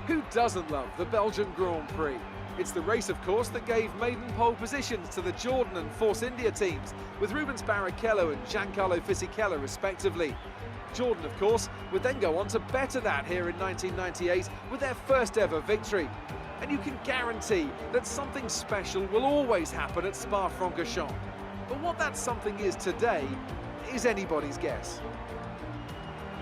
Who doesn't love the Belgian Grand Prix? It's the race, of course, that gave maiden pole positions to the Jordan and Force India teams, with Rubens Barrichello and Giancarlo Fisichella respectively. Jordan, of course, would then go on to better that here in 1998 with their first ever victory. And you can guarantee that something special will always happen at Spa-Francorchamps. But what that something is today is anybody's guess.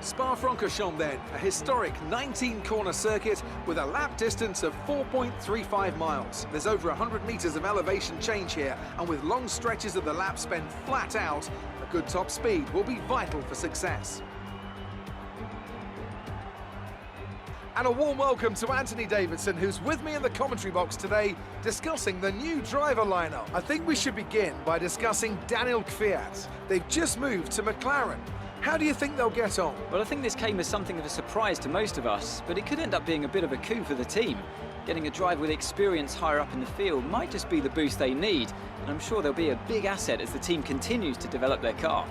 Spa-Francorchamps then, a historic 19-corner circuit with a lap distance of 4.35 miles. There's over 100 metres of elevation change here, and with long stretches of the lap spent flat out, a good top speed will be vital for success. And a warm welcome to Anthony Davidson, who's with me in the commentary box today, discussing the new driver lineup. I think we should begin by discussing Daniel Kvyat. They've just moved to McLaren. How do you think they'll get on? Well, I think this came as something of a surprise to most of us, but it could end up being a bit of a coup for the team. Getting a driver with experience higher up in the field might just be the boost they need, and I'm sure they'll be a big asset as the team continues to develop their car.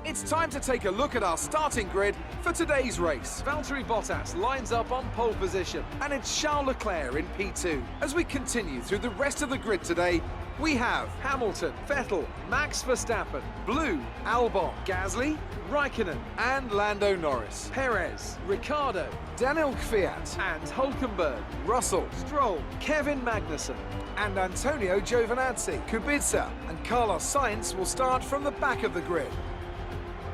It's time to take a look at our starting grid for today's race. Valtteri Bottas lines up on pole position, and it's Charles Leclerc in P2. As we continue through the rest of the grid today, we have Hamilton, Vettel, Max Verstappen, Blue, Albon, Gasly, Raikkonen and Lando Norris, Perez, Ricciardo, Daniel Kvyat and Hülkenberg, Russell, Stroll, Kevin Magnussen and Antonio Giovinazzi. Kubica and Carlos Sainz will start from the back of the grid.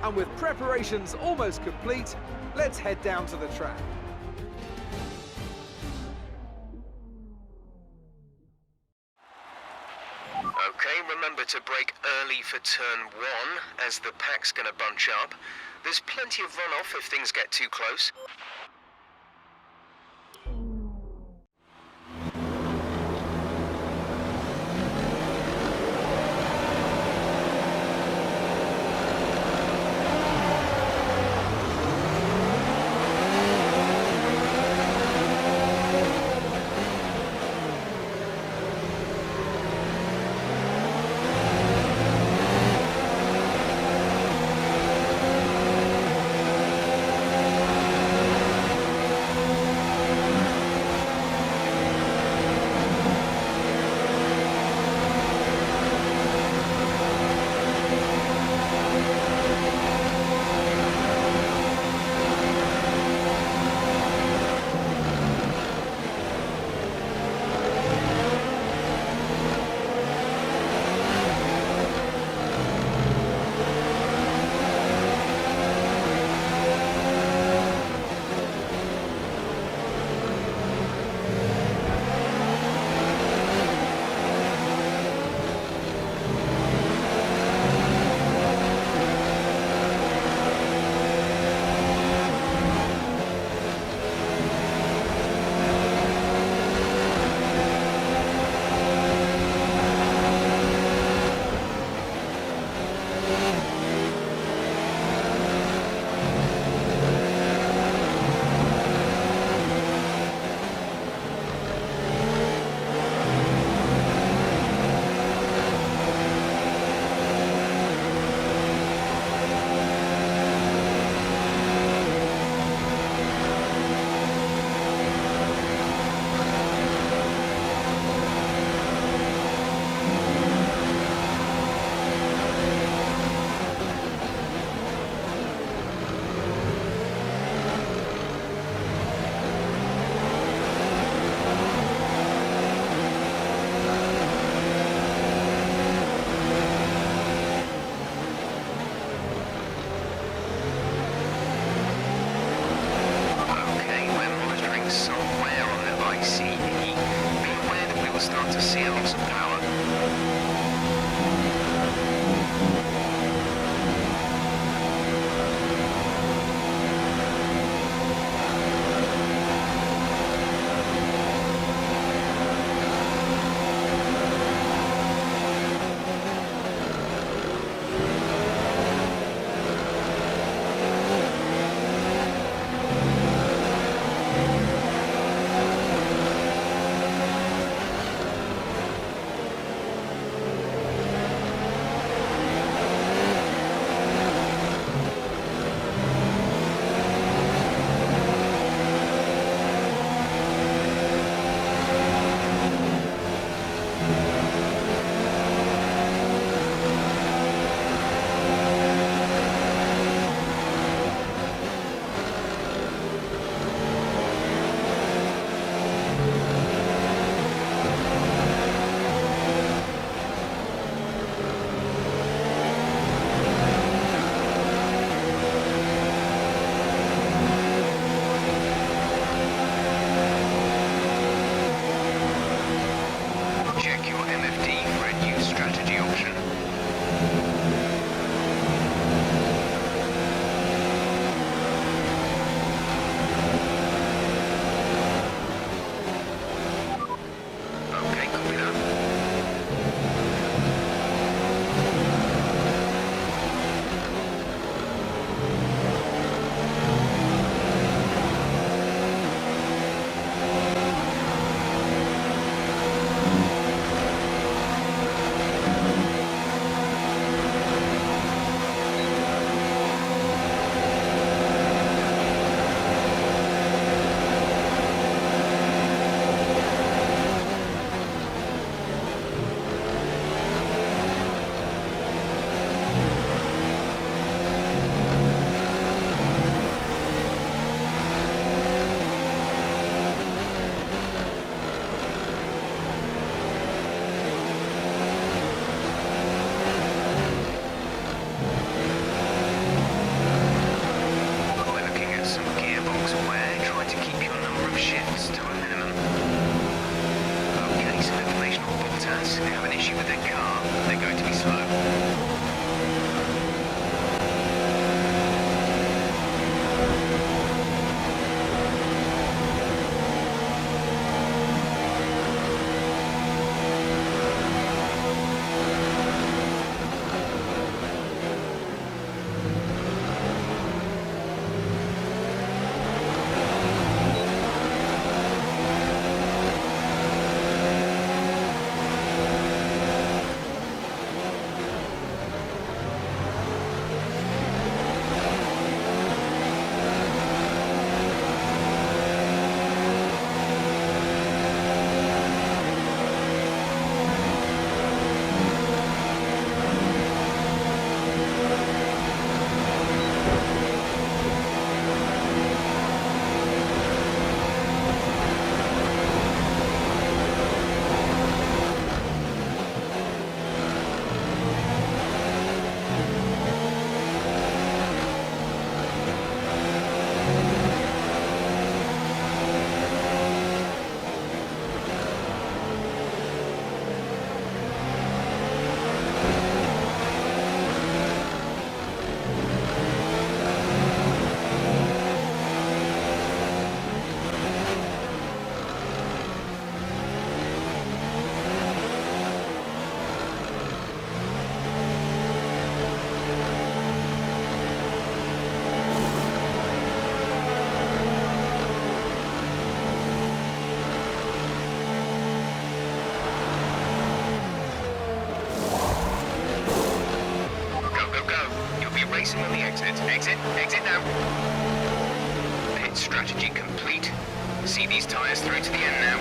And with preparations almost complete, let's head down to the track. Okay, remember to brake early for turn 1, as the pack's gonna bunch up. There's plenty of runoff if things get too close. racing on the exit. Exit now. Pit strategy complete. See these tyres through to the end now.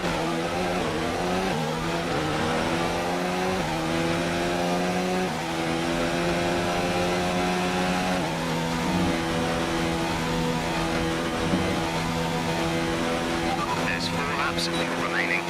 Laps of fuel remaining.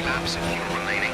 Laps of fuel remaining.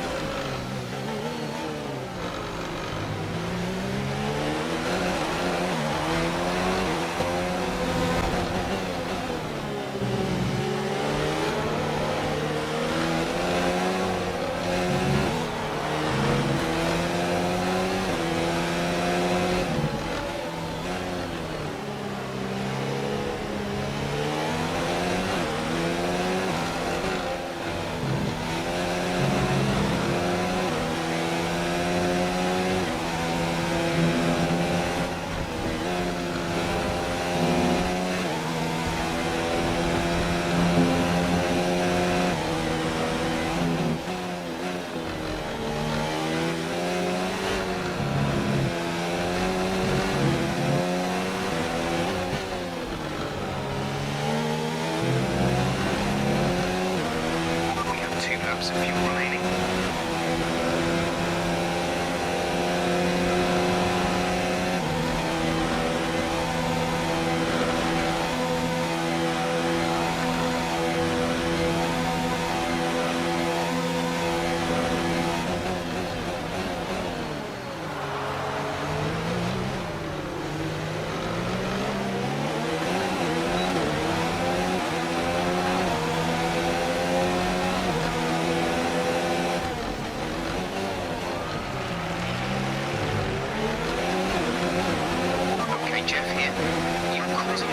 Laps of fuel remaining.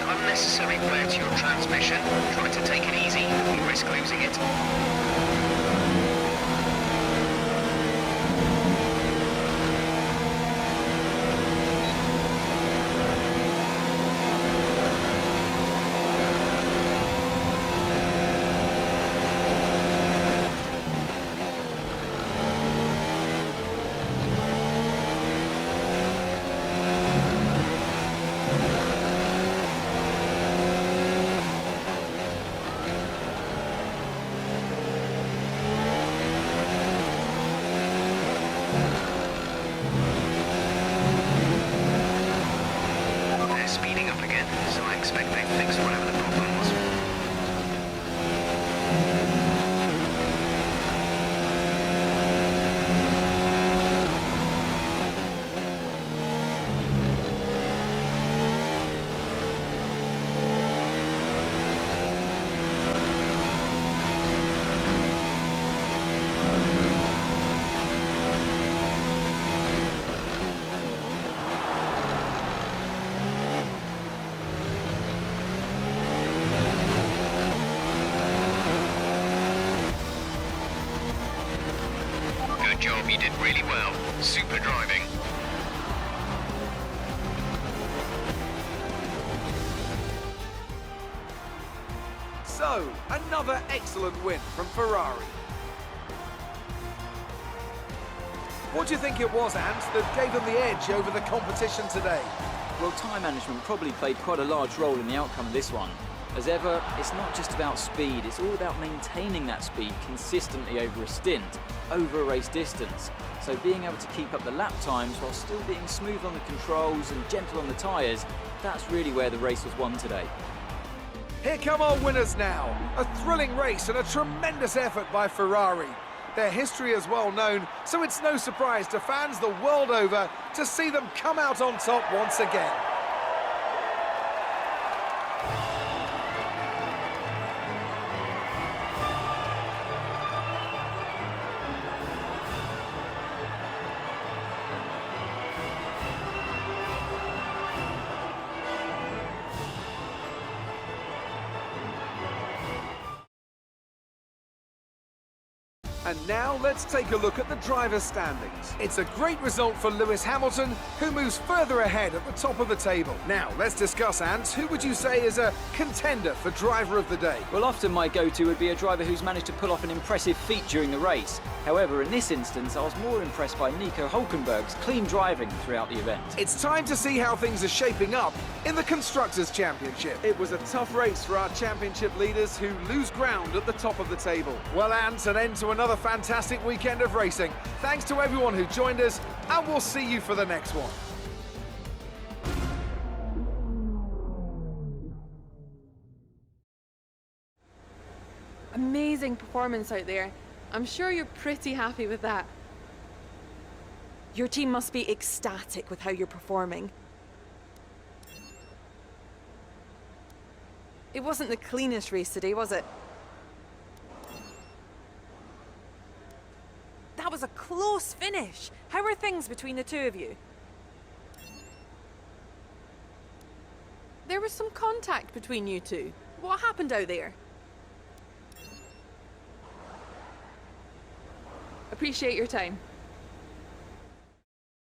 Unnecessary wear to your transmission. Try to take it easy. You risk losing it. So I expect they fixed whatever the problem was. Job, you did really well. Super driving. So, another excellent win from Ferrari. What do you think it was, Ant, that gave them the edge over the competition today? Well, time management probably played quite a large role in the outcome of this one. As ever, it's not just about speed, it's all about maintaining that speed consistently over a stint, over a race distance. So being able to keep up the lap times while still being smooth on the controls and gentle on the tyres, that's really where the race was won today. Here come our winners now. A thrilling race and a tremendous effort by Ferrari. Their history is well known, so it's no surprise to fans the world over to see them come out on top once again. And now let's take a look at the driver's standings. It's a great result for Lewis Hamilton, who moves further ahead at the top of the table. Now let's discuss, Ant, who would you say is a contender for driver of the day? Well, often my go-to would be a driver who's managed to pull off an impressive feat during the race. However, in this instance, I was more impressed by Nico Hülkenberg's clean driving throughout the event. It's time to see how things are shaping up in the Constructors' Championship. It was a tough race for our championship leaders who lose ground at the top of the table. Well, Ant, an end to another fantastic weekend of racing. Thanks to everyone who joined us, and we'll see you for the next one. Amazing performance out there. I'm sure you're pretty happy with that. Your team must be ecstatic with how you're performing. It wasn't the cleanest race today, was it? That was a close finish. How are things between the two of you? There was some contact between you two. What happened out there? Appreciate your time.